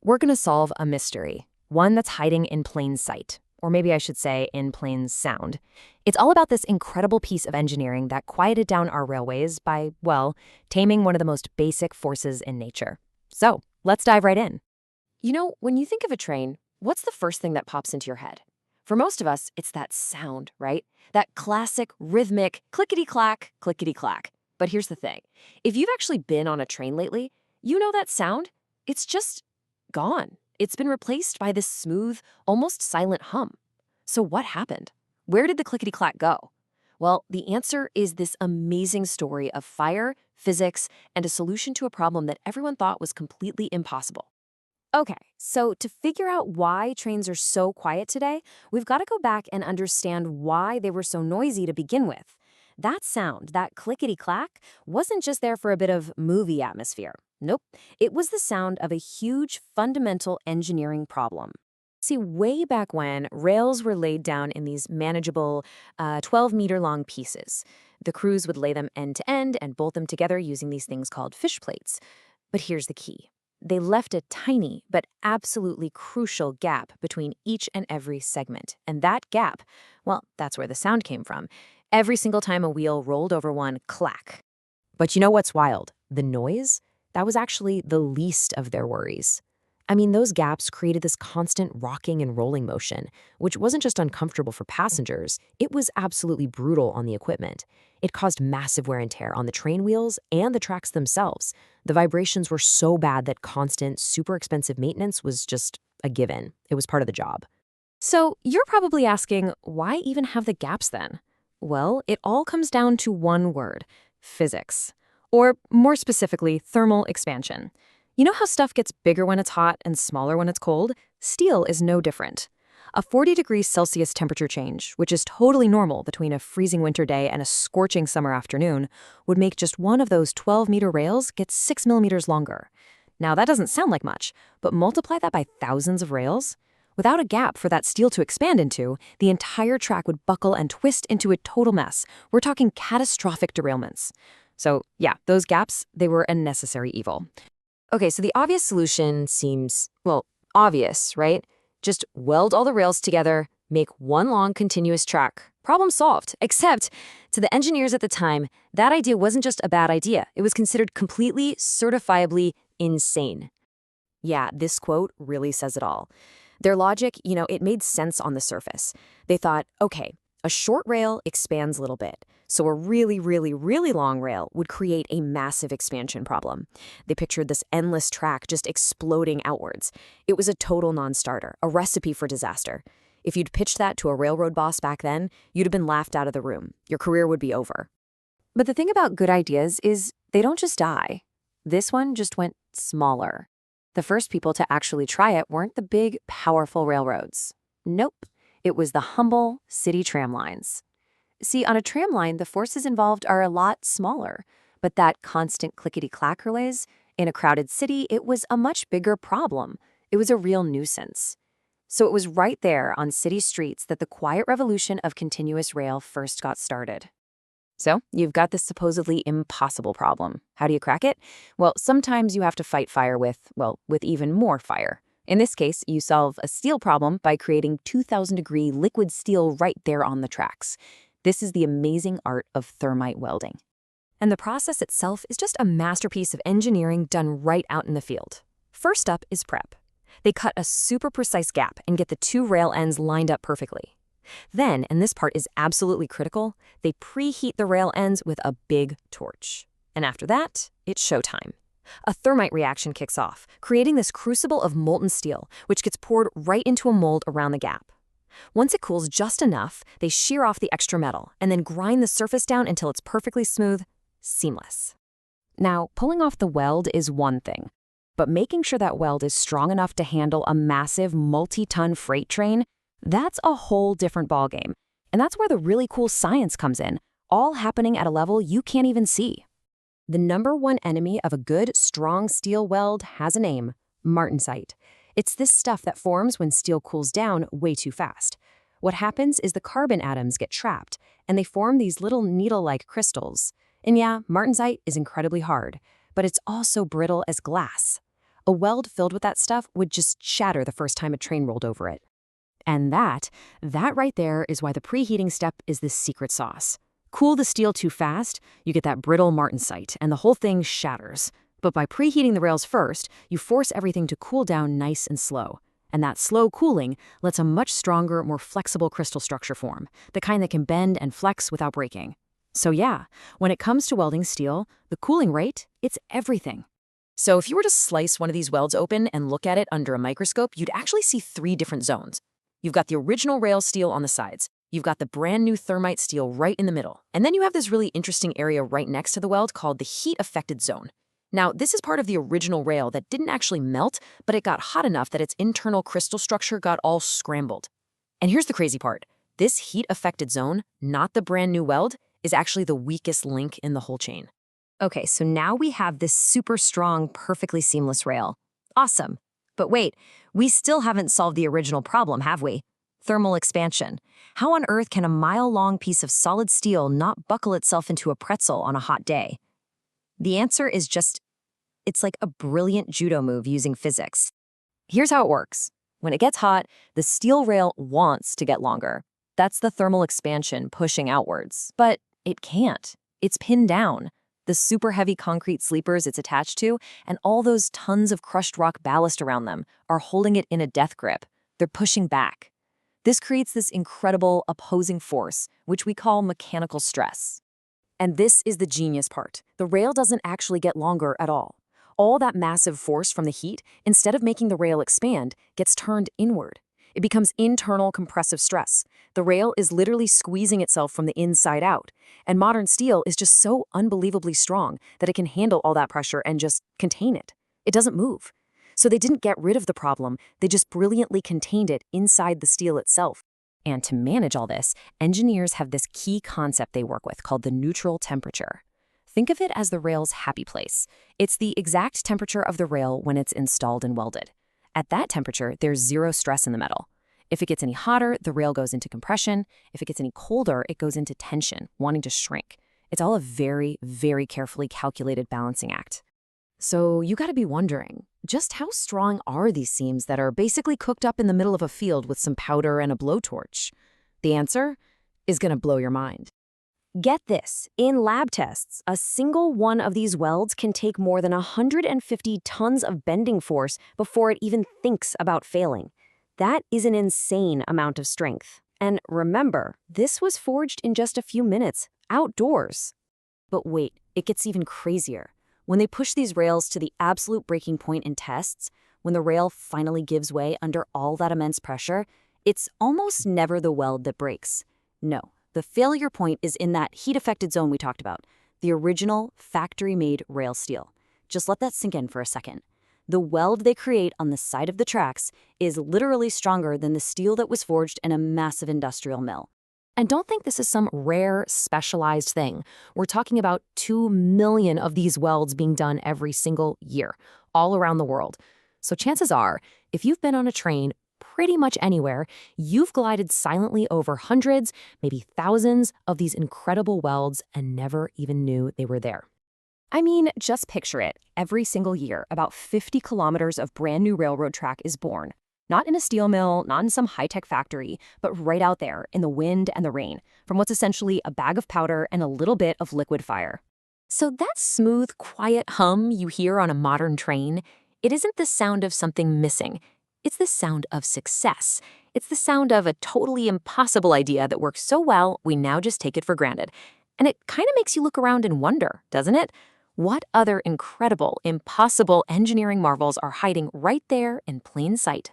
We're going to solve a mystery, one that's hiding in plain sight, or maybe I should say in plain sound. It's all about this incredible piece of engineering that quieted down our railways by, well, taming one of the most basic forces in nature. So, let's dive right in. When you think of a train, what's the first thing that pops into your head? For most of us, it's that sound, right? That classic, rhythmic, clickety-clack, clickety-clack. But here's the thing. If you've actually been on a train lately, you know that sound? It's just gone. It's been replaced by this smooth, almost silent hum. So what happened? Where did the clickety-clack go? Well, the answer is this amazing story of fire, physics, and a solution to a problem that everyone thought was completely impossible. Okay, so to figure out why trains are so quiet today, we've got to go back and understand why they were so noisy to begin with. That sound, that clickety-clack, wasn't just there for a bit of movie atmosphere. Nope, it was the sound of a huge fundamental engineering problem. See, way back when, rails were laid down in these manageable 12-meter-long pieces. The crews would lay them end to end and bolt them together using these things called fish plates. But here's the key. They left a tiny but absolutely crucial gap between each and every segment. And that gap, well, that's where the sound came from. Every single time a wheel rolled over one, clack. But you know what's wild? The noise? That was actually the least of their worries. I mean, those gaps created this constant rocking and rolling motion, which wasn't just uncomfortable for passengers, it was absolutely brutal on the equipment. It caused massive wear and tear on the train wheels and the tracks themselves. The vibrations were so bad that constant, super expensive maintenance was just a given. It was part of the job. So you're probably asking, why even have the gaps then? Well, it all comes down to one word: physics. Or more specifically, thermal expansion. You know how stuff gets bigger when it's hot and smaller when it's cold? Steel is no different. A 40 degrees Celsius temperature change, which is totally normal between a freezing winter day and a scorching summer afternoon, would make just one of those 12-meter rails get 6 millimeters longer. Now, that doesn't sound like much, but multiply that by thousands of rails. Without a gap for that steel to expand into, the entire track would buckle and twist into a total mess. We're talking catastrophic derailments. So, yeah, those gaps, they were a necessary evil. Okay, so the obvious solution seems, well, obvious, right? Just weld all the rails together, make one long continuous track. Problem solved. Except, to the engineers at the time, that idea wasn't just a bad idea. It was considered completely, certifiably insane. Yeah, this quote really says it all. Their logic, it made sense on the surface. They thought, okay, a short rail expands a little bit, so a really, really, really long rail would create a massive expansion problem. They pictured this endless track just exploding outwards. It was a total non-starter, a recipe for disaster. If you'd pitched that to a railroad boss back then, you'd have been laughed out of the room. Your career would be over. But the thing about good ideas is they don't just die. This one just went smaller. The first people to actually try it weren't the big, powerful railroads. Nope. It was the humble city tram lines. See, on a tram line, the forces involved are a lot smaller, but that constant clickety-clack relays, in a crowded city, it was a much bigger problem. It was a real nuisance. So it was right there on city streets that the quiet revolution of continuous rail first got started. So you've got this supposedly impossible problem. How do you crack it? Well, sometimes you have to fight fire with even more fire. In this case, you solve a steel problem by creating 2,000-degree liquid steel right there on the tracks. This is the amazing art of thermite welding. And the process itself is just a masterpiece of engineering done right out in the field. First up is prep. They cut a super precise gap and get the two rail ends lined up perfectly. Then, and this part is absolutely critical, they preheat the rail ends with a big torch. And after that, it's showtime. A thermite reaction kicks off, creating this crucible of molten steel, which gets poured right into a mold around the gap. Once it cools just enough, they shear off the extra metal and then grind the surface down until it's perfectly smooth, seamless. Now, pulling off the weld is one thing, but making sure that weld is strong enough to handle a massive multi-ton freight train, that's a whole different ballgame. And that's where the really cool science comes in, all happening at a level you can't even see. The number one enemy of a good, strong steel weld has a name: martensite. It's this stuff that forms when steel cools down way too fast. What happens is the carbon atoms get trapped, and they form these little needle-like crystals. And yeah, martensite is incredibly hard, but it's also brittle as glass. A weld filled with that stuff would just shatter the first time a train rolled over it. And that right there is why the preheating step is the secret sauce. Cool the steel too fast, you get that brittle martensite, and the whole thing shatters. But by preheating the rails first, you force everything to cool down nice and slow. And that slow cooling lets a much stronger, more flexible crystal structure form, the kind that can bend and flex without breaking. So yeah, when it comes to welding steel, the cooling rate, it's everything. So if you were to slice one of these welds open and look at it under a microscope, you'd actually see 3 different zones. You've got the original rail steel on the sides. You've got the brand new thermite steel right in the middle. And then you have this really interesting area right next to the weld called the heat-affected zone. Now, this is part of the original rail that didn't actually melt, but it got hot enough that its internal crystal structure got all scrambled. And here's the crazy part. This heat-affected zone, not the brand new weld, is actually the weakest link in the whole chain. Okay, so now we have this super strong, perfectly seamless rail. Awesome. But wait, we still haven't solved the original problem, have we? Thermal expansion. How on earth can a mile-long piece of solid steel not buckle itself into a pretzel on a hot day? The answer is it's like a brilliant judo move using physics. Here's how it works. When it gets hot, the steel rail wants to get longer. That's the thermal expansion pushing outwards. But it can't. It's pinned down. The super heavy concrete sleepers it's attached to, and all those tons of crushed rock ballast around them, are holding it in a death grip. They're pushing back. This creates this incredible opposing force, which we call mechanical stress. And this is the genius part. The rail doesn't actually get longer at all. All that massive force from the heat, instead of making the rail expand, gets turned inward. It becomes internal compressive stress. The rail is literally squeezing itself from the inside out. And modern steel is just so unbelievably strong that it can handle all that pressure and just contain it. It doesn't move. So they didn't get rid of the problem, they just brilliantly contained it inside the steel itself. And to manage all this, engineers have this key concept they work with called the neutral temperature. Think of it as the rail's happy place. It's the exact temperature of the rail when it's installed and welded. At that temperature, there's zero stress in the metal. If it gets any hotter, the rail goes into compression. If it gets any colder, it goes into tension, wanting to shrink. It's all a very, very carefully calculated balancing act. So you gotta be wondering, just how strong are these seams that are basically cooked up in the middle of a field with some powder and a blowtorch? The answer is gonna blow your mind. Get this, in lab tests, a single one of these welds can take more than 150 tons of bending force before it even thinks about failing. That is an insane amount of strength. And remember, this was forged in just a few minutes, outdoors. But wait, it gets even crazier. When they push these rails to the absolute breaking point in tests, when the rail finally gives way under all that immense pressure, it's almost never the weld that breaks. No. The failure point is in that heat-affected zone we talked about, the original factory-made rail steel. Just let that sink in for a second. The weld they create on the side of the tracks is literally stronger than the steel that was forged in a massive industrial mill. And don't think this is some rare, specialized thing. We're talking about 2 million of these welds being done every single year, all around the world. So chances are, if you've been on a train pretty much anywhere, you've glided silently over hundreds, maybe thousands of these incredible welds and never even knew they were there. I mean, just picture it. Every single year, about 50 kilometers of brand new railroad track is born. Not in a steel mill, not in some high-tech factory, but right out there in the wind and the rain, from what's essentially a bag of powder and a little bit of liquid fire. So that smooth, quiet hum you hear on a modern train, it isn't the sound of something missing. It's the sound of success. It's the sound of a totally impossible idea that works so well, we now just take it for granted. And it kind of makes you look around and wonder, doesn't it? What other incredible, impossible engineering marvels are hiding right there in plain sight?